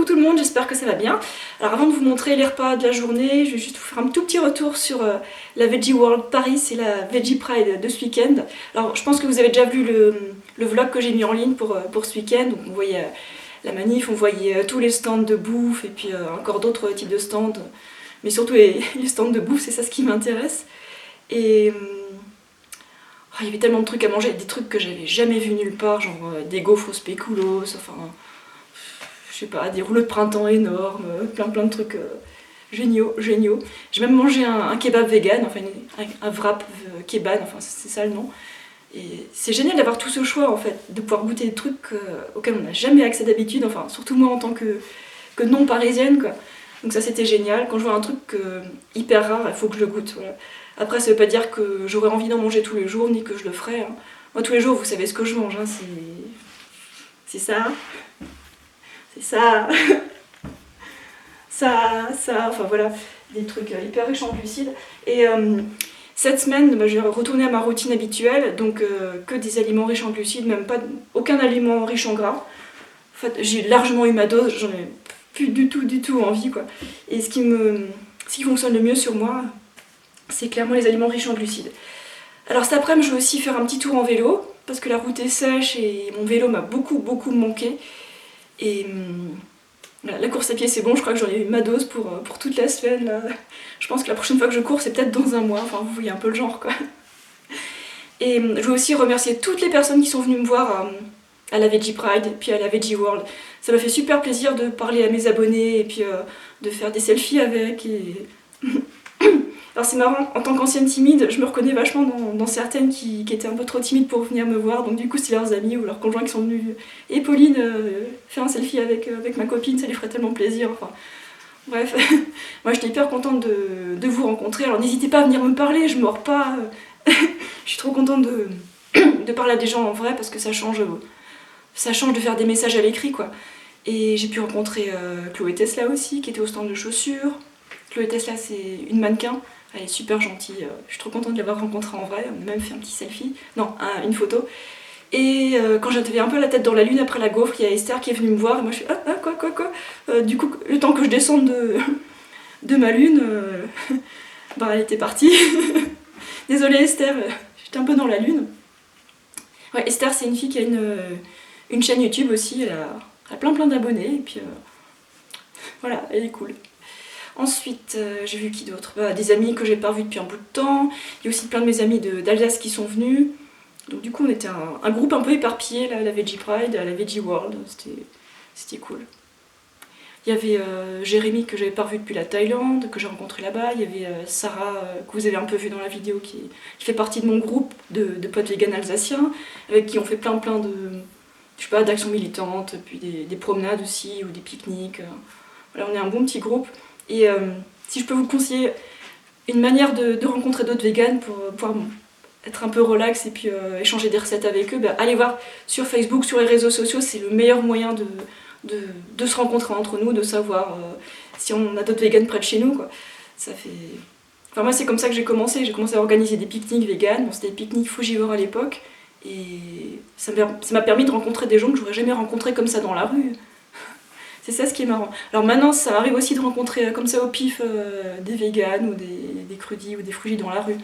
tout le monde, j'espère que ça va bien. Alors avant de vous montrer les repas de la journée, je vais juste vous faire un tout petit retour sur la Veggie World Paris et la Veggie Pride de ce week-end. Alors je pense que vous avez déjà vu le vlog que j'ai mis en ligne pour ce week-end. Donc on voyait la manif, on voyait tous les stands de bouffe et puis encore d'autres types de stands. Mais surtout les stands de bouffe, c'est ça ce qui m'intéresse. Et il y avait tellement de trucs à manger, des trucs que j'avais jamais vus nulle part, genre des gaufres au spéculoos, enfin, je sais pas, des rouleaux de printemps énormes, plein de trucs géniaux. J'ai même mangé un kebab vegan, enfin un wrap kebab, enfin c'est ça le nom. Et c'est génial d'avoir tout ce choix en fait, de pouvoir goûter des trucs auxquels on n'a jamais accès d'habitude, enfin surtout moi en tant que non parisienne quoi. Donc ça c'était génial, quand je vois un truc hyper rare, il faut que je le goûte. Voilà. Après ça veut pas dire que j'aurais envie d'en manger tous les jours, ni que je le ferai. Hein. Moi tous les jours vous savez ce que je mange, hein, c'est ça, c'est ça, ça, enfin voilà, des trucs hyper riches en glucides. Et cette semaine, je vais retourner à ma routine habituelle, donc que des aliments riches en glucides, même pas aucun aliment riche en gras. En fait j'ai largement eu ma dose, j'en ai plus du tout envie quoi. Et ce qui fonctionne le mieux sur moi, c'est clairement les aliments riches en glucides. Alors cet après-midi je vais aussi faire un petit tour en vélo, parce que la route est sèche et mon vélo m'a beaucoup manqué. Et voilà, la course à pied c'est bon, je crois que j'en ai eu ma dose pour toute la semaine. Là. Je pense que la prochaine fois que je cours c'est peut-être dans un mois, enfin vous voyez un peu le genre quoi. Et je veux aussi remercier toutes les personnes qui sont venues me voir à la Veggie Pride, puis à la Veggie World. Ça m'a fait super plaisir de parler à mes abonnés et puis de faire des selfies avec. Et... Alors c'est marrant, en tant qu'ancienne timide, je me reconnais vachement dans certaines qui étaient un peu trop timides pour venir me voir, donc du coup c'est leurs amis ou leurs conjoints qui sont venus. Et Pauline, faire un selfie avec ma copine, ça lui ferait tellement plaisir. Enfin, bref, moi j'étais hyper contente de vous rencontrer, alors n'hésitez pas à venir me parler, je mords pas. Je suis trop contente de parler à des gens en vrai parce que ça change de faire des messages à l'écrit quoi. Et j'ai pu rencontrer Chloé Tesla aussi, qui était au stand de chaussures. Chloé Tesla c'est une mannequin, elle est super gentille, je suis trop contente de l'avoir rencontrée en vrai, on a même fait un petit selfie, non, une photo. Et quand j'avais un peu la tête dans la lune après la gaufre, il y a Esther qui est venue me voir, et moi je fais quoi. Du coup, le temps que je descende de ma lune, elle était partie. Désolée Esther, j'étais un peu dans la lune. Ouais, Esther c'est une fille qui a une chaîne YouTube aussi, elle a plein d'abonnés, et puis voilà, elle est cool. Ensuite, j'ai vu qui d'autre, des amis que j'ai pas revus depuis un bout de temps. Il y a aussi plein de mes amis d'Alsace qui sont venus. Donc du coup, on était un groupe un peu éparpillé, là, à la Veggie Pride, à la Veggie World. C'était cool. Il y avait Jérémy que j'avais pas revu depuis la Thaïlande, que j'ai rencontré là-bas. Il y avait Sarah, que vous avez un peu vu dans la vidéo, qui fait partie de mon groupe de potes véganes alsaciens, avec qui on fait plein de, je sais pas, d'actions militantes, puis des promenades aussi, ou des pique-niques. Voilà, on est un bon petit groupe. Et si je peux vous conseiller une manière de rencontrer d'autres véganes pour pouvoir être un peu relax et puis échanger des recettes avec eux, allez voir sur Facebook, sur les réseaux sociaux, c'est le meilleur moyen de se rencontrer entre nous, de savoir si on a d'autres véganes près de chez nous, quoi. Ça fait... Enfin moi c'est comme ça que j'ai commencé à organiser des pique-niques véganes, bon, c'était des pique-niques frugivores à l'époque, et ça m'a permis de rencontrer des gens que j'aurais jamais rencontrés comme ça dans la rue. C'est ça ce qui est marrant. Alors maintenant, ça m'arrive aussi de rencontrer comme ça au pif des véganes ou des crudis ou des frugies dans la rue.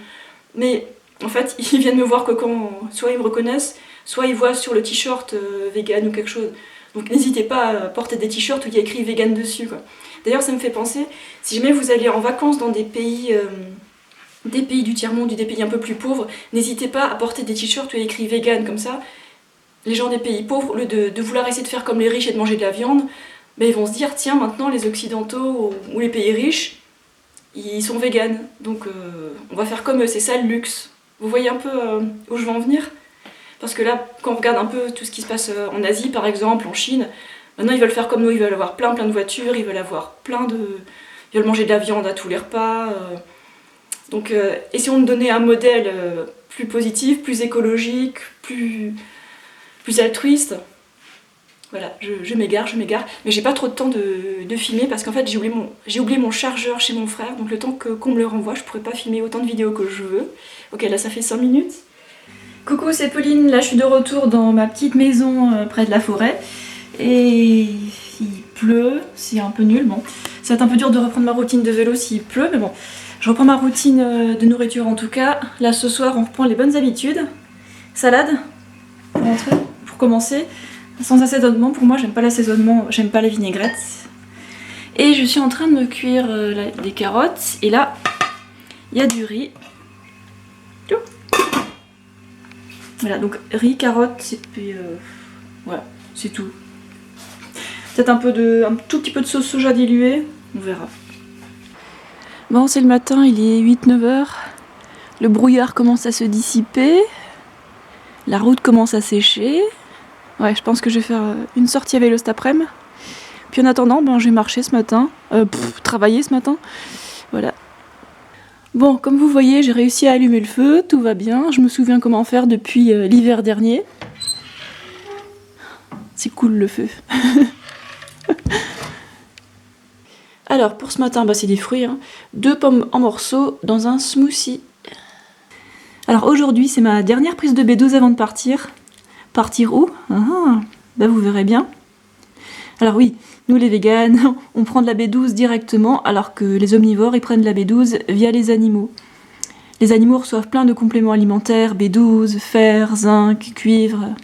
Mais en fait, ils viennent me voir que quand soit ils me reconnaissent, soit ils voient sur le t-shirt vegan ou quelque chose. Donc n'hésitez pas à porter des t-shirts où il y a écrit vegan dessus, quoi. D'ailleurs, ça me fait penser, si jamais vous allez en vacances dans des pays du tiers-monde ou des pays un peu plus pauvres, n'hésitez pas à porter des t-shirts où il y a écrit vegan, comme ça. Les gens des pays pauvres, au lieu de vouloir essayer de faire comme les riches et de manger de la viande, ils vont se dire, tiens, maintenant les occidentaux ou les pays riches, ils sont véganes, donc on va faire comme eux, c'est ça le luxe. Vous voyez un peu où je veux en venir? Parce que là, quand on regarde un peu tout ce qui se passe en Asie, par exemple, en Chine, maintenant ils veulent faire comme nous, ils veulent avoir plein de voitures, ils veulent avoir ils veulent manger de la viande à tous les repas. Donc essayons de donner un modèle plus positif, plus écologique, plus altruiste. Voilà, je m'égare, mais j'ai pas trop de temps de filmer parce qu'en fait j'ai oublié mon chargeur chez mon frère, donc le temps qu'on me le renvoie, je pourrais pas filmer autant de vidéos que je veux. Ok, là ça fait 5 minutes. Coucou, c'est Pauline, là je suis de retour dans ma petite maison près de la forêt, et il pleut, c'est un peu nul. Bon, ça va être un peu dur de reprendre ma routine de vélo s'il pleut, mais bon, je reprends ma routine de nourriture en tout cas. Là ce soir on reprend les bonnes habitudes. Salade pour rentrer, pour commencer, sans assaisonnement. Pour moi j'aime pas l'assaisonnement, j'aime pas les vinaigrettes. Et je suis en train de cuire des carottes et là il y a du riz. Voilà, donc riz, carottes et puis voilà, c'est tout. Peut-être un tout petit peu de sauce soja diluée, on verra. Bon, c'est le matin, il est 8-9 heures. Le brouillard commence à se dissiper. La route commence à sécher. Ouais, je pense que je vais faire une sortie à vélo cet après-midi. Puis en attendant, ben, je vais marcher ce matin. Travailler ce matin. Voilà. Bon, comme vous voyez, j'ai réussi à allumer le feu, tout va bien. Je me souviens comment faire depuis l'hiver dernier. C'est cool le feu. Alors, pour ce matin, bah, c'est des fruits. 2 pommes en morceaux dans un smoothie. Alors aujourd'hui, c'est ma dernière prise de B12 avant de partir. Partir où? Bah, vous verrez bien. Alors oui, nous les véganes, on prend de la B12 directement, alors que les omnivores, ils prennent de la B12 via les animaux. Les animaux reçoivent plein de compléments alimentaires, B12, fer, zinc, cuivre,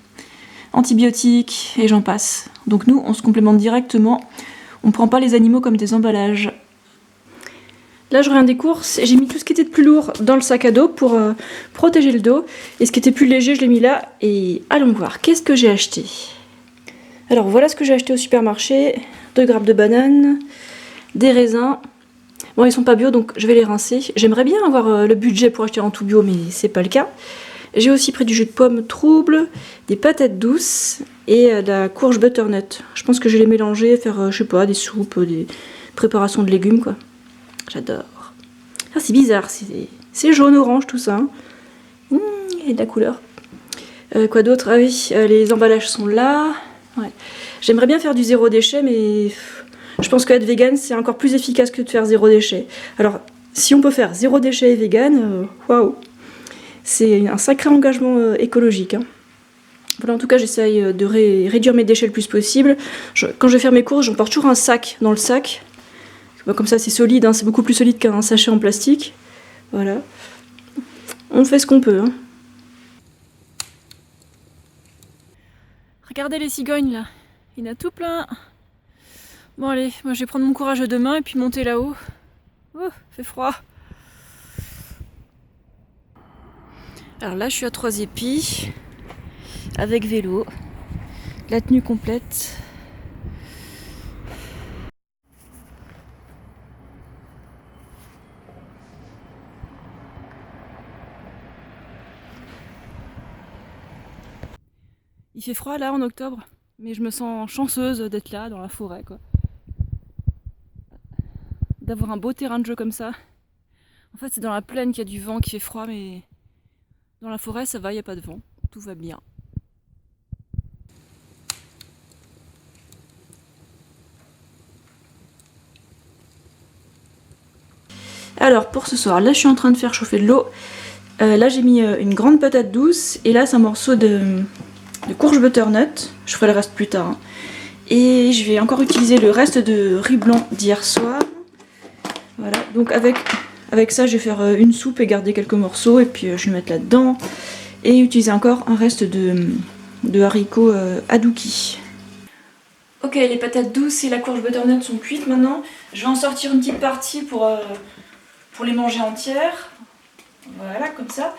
antibiotiques, et j'en passe. Donc nous, on se complémente directement, on prend pas les animaux comme des emballages. Là, je reviens des courses et j'ai mis tout ce qui était de plus lourd dans le sac à dos pour protéger le dos. Et ce qui était plus léger, je l'ai mis là. Et allons voir, qu'est-ce que j'ai acheté? Alors, voilà ce que j'ai acheté au supermarché. 2 grappes de bananes, des raisins. Bon, ils sont pas bio, donc je vais les rincer. J'aimerais bien avoir le budget pour acheter en tout bio, mais c'est pas le cas. J'ai aussi pris du jus de pomme trouble, des patates douces et de la courge butternut. Je pense que je vais les mélanger, faire, je sais pas, des soupes, des préparations de légumes, quoi. J'adore. Ah, c'est bizarre, c'est jaune-orange tout ça. Il y a de la couleur. Quoi d'autre? Ah oui, les emballages sont là. Ouais. J'aimerais bien faire du zéro déchet, mais je pense qu'être vegan, c'est encore plus efficace que de faire zéro déchet. Alors, si on peut faire zéro déchet et vegan, waouh! C'est un sacré engagement écologique. Voilà, en tout cas, j'essaye de réduire mes déchets le plus possible. Quand je vais faire mes courses, j'emporte toujours un sac dans le sac. Comme ça, c'est solide, c'est beaucoup plus solide qu'un sachet en plastique. Voilà. On fait ce qu'on peut. Regardez les cigognes là. Il y en a tout plein. Bon allez, moi je vais prendre mon courage demain et puis monter là-haut. Oh, fait froid. Alors là, je suis à 3 épis. Avec vélo. La tenue complète. Il fait froid là en octobre, mais je me sens chanceuse d'être là dans la forêt, quoi. D'avoir un beau terrain de jeu comme ça. En fait, c'est dans la plaine qu'il y a du vent qui fait froid, mais dans la forêt, ça va, il n'y a pas de vent. Tout va bien. Alors, pour ce soir, là, je suis en train de faire chauffer de l'eau. Là, j'ai mis une grande patate douce, et là, c'est un morceau de courge butternut. Je ferai le reste plus tard. Et je vais encore utiliser le reste de riz blanc d'hier soir. Voilà, donc avec ça, je vais faire une soupe et garder quelques morceaux, et puis je vais mettre là-dedans. Et utiliser encore un reste de haricots adouki. Ok, les patates douces et la courge butternut sont cuites maintenant. Je vais en sortir une petite partie pour les manger entières. Voilà, comme ça.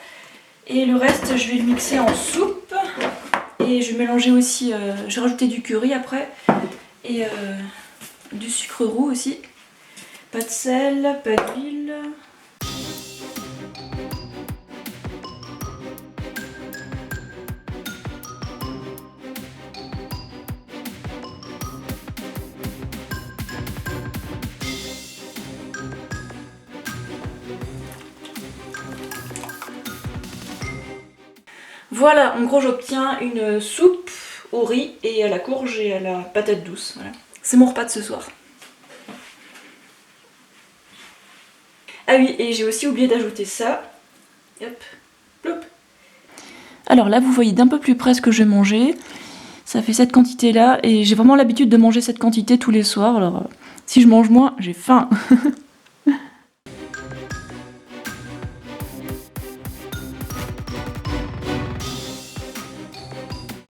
Et le reste, je vais le mixer en soupe. Et je vais mélanger aussi, je vais rajouter du curry après. Et du sucre roux aussi. Pas de sel, pas d'huile. Voilà, en gros j'obtiens une soupe au riz et à la courge et à la patate douce. Voilà. C'est mon repas de ce soir. Ah oui, et j'ai aussi oublié d'ajouter ça. Hop, plop. Alors là, vous voyez d'un peu plus près ce que je vais manger. Ça fait cette quantité-là, et j'ai vraiment l'habitude de manger cette quantité tous les soirs, alors si je mange moins, j'ai faim.